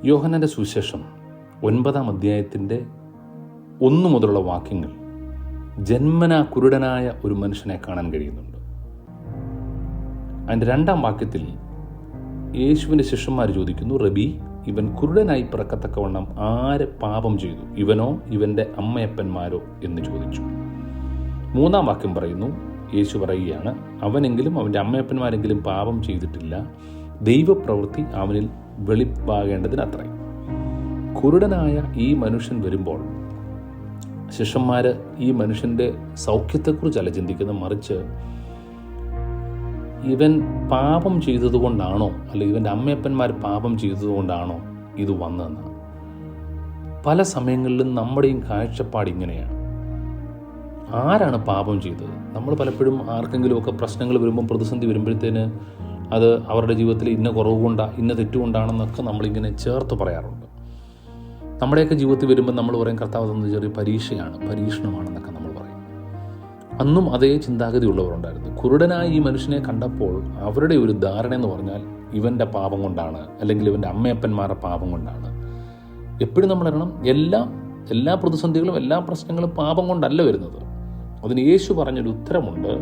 യോഹന്നാൻ്റെ സുവിശേഷം 9-ാം അധ്യായത്തിൻ്റെ 1 മുതലുള്ള വാക്യങ്ങൾ ജന്മനാ കുരുടനായ ഒരു മനുഷ്യനെ കാണാൻ കഴിയുന്നുണ്ട്. അതിൻ്റെ 2-ാം വാക്യത്തിൽ യേശുവിൻ്റെ ശിഷ്യന്മാർ ചോദിക്കുന്നു, റബി, ഇവൻ കുരുടനായി പിറക്കത്തക്കവണ്ണം ആര് പാപം ചെയ്തു, ഇവനോ ഇവൻ്റെ അമ്മയപ്പന്മാരോ എന്ന് ചോദിച്ചു. 3-ാം വാക്യം പറയുന്നു, യേശു പറയുകയാണ്, അവനെങ്കിലും അവൻ്റെ അമ്മയപ്പന്മാരെങ്കിലും പാപം ചെയ്തിട്ടില്ല, ദൈവപ്രവൃത്തി അവനിൽ വെളിവാകേണ്ടതിനത്രേ. കുരുടനായ ഈ മനുഷ്യൻ വരുമ്പോൾ ശിഷ്യന്മാർ ഈ മനുഷ്യൻ്റെ സൗഖ്യത്തെക്കുറിച്ചല്ല ചിന്തിക്കുന്നത്, മറിച്ച് ഇവൻ പാപം ചെയ്തതുകൊണ്ടാണോ അല്ലെങ്കിൽ ഇവൻ്റെ അമ്മയപ്പന്മാർ പാപം ചെയ്തതുകൊണ്ടാണോ ഇത് വന്നതെന്നാണ്. പല സമയങ്ങളിലും നമ്മുടെയും കാഴ്ചപ്പാട് ഇങ്ങനെയാണ്. ആരാണ് പാപം ചെയ്തത്? നമ്മൾ പലപ്പോഴും ആർക്കെങ്കിലുമൊക്കെ പ്രശ്നങ്ങൾ വരുമ്പം, പ്രതിസന്ധി വരുമ്പോഴത്തേന് അത് അവരുടെ ജീവിതത്തിൽ ഇന്ന കുറവ് കൊണ്ടാണ്, ഇന്ന തെറ്റുകൊണ്ടാണെന്നൊക്കെ നമ്മളിങ്ങനെ ചേർത്ത് പറയാറുണ്ട്. നമ്മുടെയൊക്കെ ജീവിതത്തിൽ വരുമ്പോൾ നമ്മൾ പറയും, കർത്താവ് തന്നത് ചെറിയ പരീക്ഷയാണ്, പരീക്ഷണമാണെന്നൊക്കെ നമ്മൾ പറയും. അന്നും അതേ ചിന്താഗതി ഉള്ളവരുണ്ടായിരുന്നു. കുരുടനായ ഈ മനുഷ്യനെ കണ്ടപ്പോൾ അവരുടെ ഒരു ധാരണ എന്ന് പറഞ്ഞാൽ ഇവൻ്റെ പാപം കൊണ്ടാണ്, അല്ലെങ്കിൽ ഇവൻ്റെ അമ്മയപ്പന്മാരുടെ പാപം കൊണ്ടാണ്. എപ്പോഴും നമ്മൾ അറിയണം, എല്ലാ പ്രതിസന്ധികളും എല്ലാ പ്രശ്നങ്ങളും പാപം കൊണ്ടല്ല വരുന്നത്. അതിന് യേശു പറഞ്ഞൊരു ഉത്തരമുണ്ട്,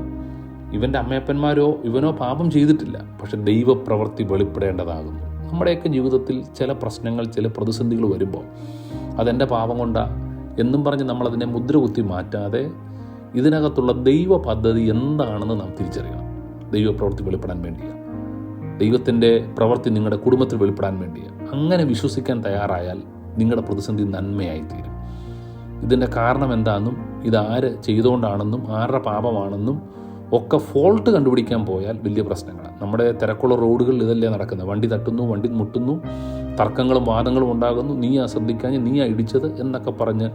ഇവൻ്റെ അമ്മയപ്പന്മാരോ ഇവനോ പാപം ചെയ്തിട്ടില്ല, പക്ഷെ ദൈവപ്രവൃത്തി വെളിപ്പെടേണ്ടതാകുന്നു. നമ്മുടെയൊക്കെ ജീവിതത്തിൽ ചില പ്രശ്നങ്ങൾ, ചില പ്രതിസന്ധികൾ വരുമ്പോൾ അതെൻ്റെ പാപം കൊണ്ടാണ് എന്നും പറഞ്ഞ് നമ്മളതിനെ മുദ്ര കുത്തി മാറ്റാതെ ഇതിനകത്തുള്ള ദൈവ പദ്ധതി എന്താണെന്ന് നാം തിരിച്ചറിയണം. ദൈവപ്രവൃത്തി വെളിപ്പെടാൻ വേണ്ടിയാണ്, ദൈവത്തിൻ്റെ പ്രവൃത്തി നിങ്ങളുടെ കുടുംബത്തിൽ വെളിപ്പെടാൻ വേണ്ടിയാണ്. അങ്ങനെ വിശ്വസിക്കാൻ തയ്യാറായാൽ നിങ്ങളുടെ പ്രതിസന്ധി നന്മയായിത്തീരും. ഇതിൻ്റെ കാരണം എന്താണെന്നും ഇതാര് ചെയ്തുകൊണ്ടാണെന്നും ആരുടെ പാപമാണെന്നും ഒക്കെ ഫോൾട്ട് കണ്ടുപിടിക്കാൻ പോയാൽ വലിയ പ്രശ്നങ്ങളാണ്. നമ്മുടെ തിരക്കുള്ള റോഡുകളിൽ ഇതല്ലേ നടക്കുന്നത്. വണ്ടി തട്ടുന്നു, വണ്ടി മുട്ടുന്നു, തർക്കങ്ങളും വാദങ്ങളും ഉണ്ടാകുന്നു, നീയാ ശ്രദ്ധിക്കാഞ്ഞ്, നീയാ ഇടിച്ചത് എന്നൊക്കെ പറഞ്ഞ്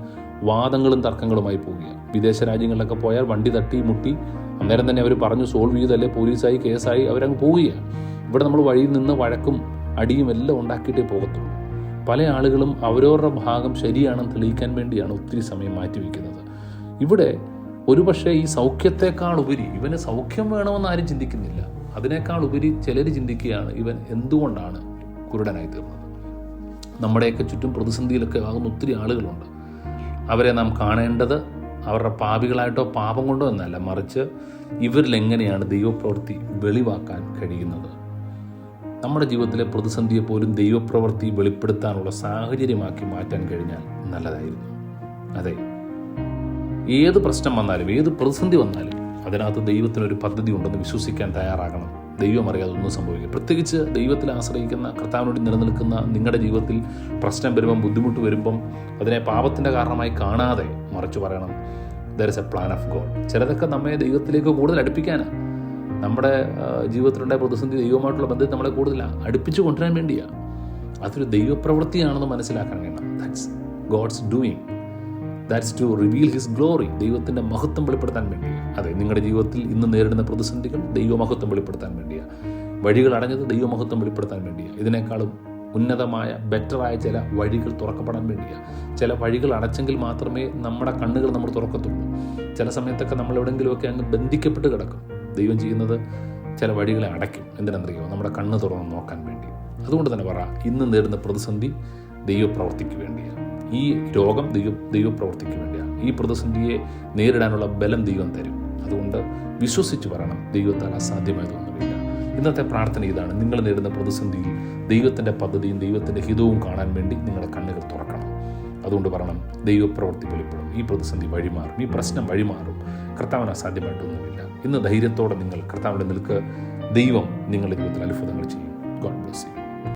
വാദങ്ങളും തർക്കങ്ങളുമായി പോവുകയാണ്. വിദേശ രാജ്യങ്ങളിലൊക്കെ പോയാൽ വണ്ടി തട്ടി മുട്ടി അന്നേരം തന്നെ അവർ പറഞ്ഞു സോൾവ് ചെയ്തല്ലേ, പോലീസായി കേസായി അവരങ്ങ് പോവുകയാണ്. ഇവിടെ നമ്മൾ വഴിയിൽ നിന്ന് വഴക്കും അടിയും എല്ലാം ഉണ്ടാക്കിയിട്ടേ പോകത്തുള്ളൂ. പല ആളുകളും അവരവരുടെ ഭാഗം ശരിയാണെന്ന് തെളിയിക്കാൻ വേണ്ടിയാണ് ഒത്തിരി സമയം മാറ്റിവെക്കുന്നത്. ഇവിടെ ഒരുപക്ഷെ ഈ സൗഖ്യത്തെക്കാൾ ഉപരി ഇവന് സൗഖ്യം വേണമെന്ന് ആരും ചിന്തിക്കുന്നില്ല. അതിനേക്കാൾ ഉപരി ചിലർ ചിന്തിക്കുകയാണ്, ഇവൻ എന്തുകൊണ്ടാണ് കുരുടനായി തീർന്നത്. നമ്മുടെയൊക്കെ ചുറ്റും പ്രതിസന്ധിയിലൊക്കെ ആകുന്ന ഒത്തിരി ആളുകളുണ്ട്. അവരെ നാം കാണേണ്ടത് അവരുടെ പാപികളായിട്ടോ പാപം കൊണ്ടോ എന്നല്ല, മറിച്ച് ഇവരിൽ എങ്ങനെയാണ് ദൈവപ്രവൃത്തി വെളിവാക്കാൻ കഴിയുന്നത്. നമ്മുടെ ജീവിതത്തിലെ പ്രതിസന്ധിയെ പോലും ദൈവപ്രവൃത്തി വെളിപ്പെടുത്താനുള്ള സാഹചര്യമാക്കി മാറ്റാൻ കഴിഞ്ഞാൽ നല്ലതായിരുന്നു. അതെ, ഏത് പ്രശ്നം വന്നാലും ഏത് പ്രതിസന്ധി വന്നാലും അതിനകത്ത് ദൈവത്തിനൊരു പദ്ധതി ഉണ്ടെന്ന് വിശ്വസിക്കാൻ തയ്യാറാകണം. ദൈവം അറിയാതെ ഒന്നും സംഭവിക്കുക. പ്രത്യേകിച്ച് ദൈവത്തിൽ ആശ്രയിക്കുന്ന, കർത്താവിനോട് നിലനിൽക്കുന്ന നിങ്ങളുടെ ജീവിതത്തിൽ പ്രശ്നം വരുമ്പം, ബുദ്ധിമുട്ട് വരുമ്പം അതിനെ പാപത്തിൻ്റെ കാരണമായി കാണാതെ മറിച്ച് പറയണം, there is A plan of God. ചിലതൊക്കെ നമ്മെ ദൈവത്തിലേക്ക് കൂടുതൽ അടുപ്പിക്കാനാണ്. നമ്മുടെ ജീവിതത്തിലുണ്ടായ പ്രതിസന്ധി ദൈവമായിട്ടുള്ള ബന്ധത്തെ നമ്മളെ കൂടുതൽ അടുപ്പിച്ചു കൊണ്ടുവരാൻ വേണ്ടിയാണ്. അതൊരു ദൈവപ്രവൃത്തിയാണെന്ന് മനസ്സിലാക്കാൻ കഴിയണം. That's God's doing. That's to reveal his glory. ദൈവത്തിൻ്റെ മഹത്വം വെളിപ്പെടുത്താൻ വേണ്ടിയാണ്. അതെ, നിങ്ങളുടെ ജീവിതത്തിൽ ഇന്ന് നേരിടുന്ന പ്രതിസന്ധികൾ ദൈവമഹത്വം വെളിപ്പെടുത്താൻ വേണ്ടിയാണ്. വഴികൾ അടഞ്ഞത് ദൈവമഹത്വം വെളിപ്പെടുത്താൻ വേണ്ടിയാണ്. ഇതിനേക്കാളും ഉന്നതമായ ബെറ്ററായ ചില വഴികൾ തുറക്കപ്പെടാൻ വേണ്ടിയാണ്. ചില വഴികൾ അടച്ചെങ്കിൽ മാത്രമേ നമ്മുടെ കണ്ണുകൾ നമ്മൾ തുറക്കത്തുള്ളൂ. ചില സമയത്തൊക്കെ നമ്മൾ എവിടെയെങ്കിലുമൊക്കെ അങ്ങ് ബന്ധിക്കപ്പെട്ട് കിടക്കും. ദൈവം ചെയ്യുന്നത് ചില വഴികളെ അടയ്ക്കും. എന്തിനെന്നറിയോ? നമ്മുടെ കണ്ണ് തുറന്ന് നോക്കാൻ വേണ്ടി. അതുകൊണ്ട് തന്നെ പറ, ഇന്ന് നേരിടുന്ന പ്രതിസന്ധി ദൈവപ്രവൃത്തിക്ക് വേണ്ടിയാണ്. ഈ രോഗം ദൈവപ്രവൃത്തിക്ക് വേണ്ടിയാണ്. ഈ പ്രതിസന്ധിയെ നേരിടാനുള്ള ബലം ദൈവം തരും. അതുകൊണ്ട് വിശ്വസിച്ച് പറയണം, ദൈവത്താൽ അസാധ്യമായതൊന്നുമില്ല. ഇന്നത്തെ പ്രാർത്ഥന ഇതാണ്. നിങ്ങൾ നേരിടുന്ന പ്രതിസന്ധിയിൽ ദൈവത്തിൻ്റെ പദ്ധതിയും ദൈവത്തിൻ്റെ ഹിതവും കാണാൻ വേണ്ടി നിങ്ങളുടെ കണ്ണുകൾ തുറക്കണം. അതുകൊണ്ട് പറയണം, ദൈവപ്രവൃത്തി വെളിപ്പെടും. ഈ പ്രതിസന്ധി വഴിമാറും, ഈ പ്രശ്നം വഴിമാറും. കർത്താവിന് അസാധ്യമായിട്ടൊന്നുമില്ല. ഇന്ന് ധൈര്യത്തോടെ നിങ്ങൾ കർത്താവിൻ്റെ നിൽക്ക്. ദൈവം നിങ്ങളുടെ ജീവിതത്തിൽ അത്ഭുതങ്ങൾ ചെയ്യും. God bless you.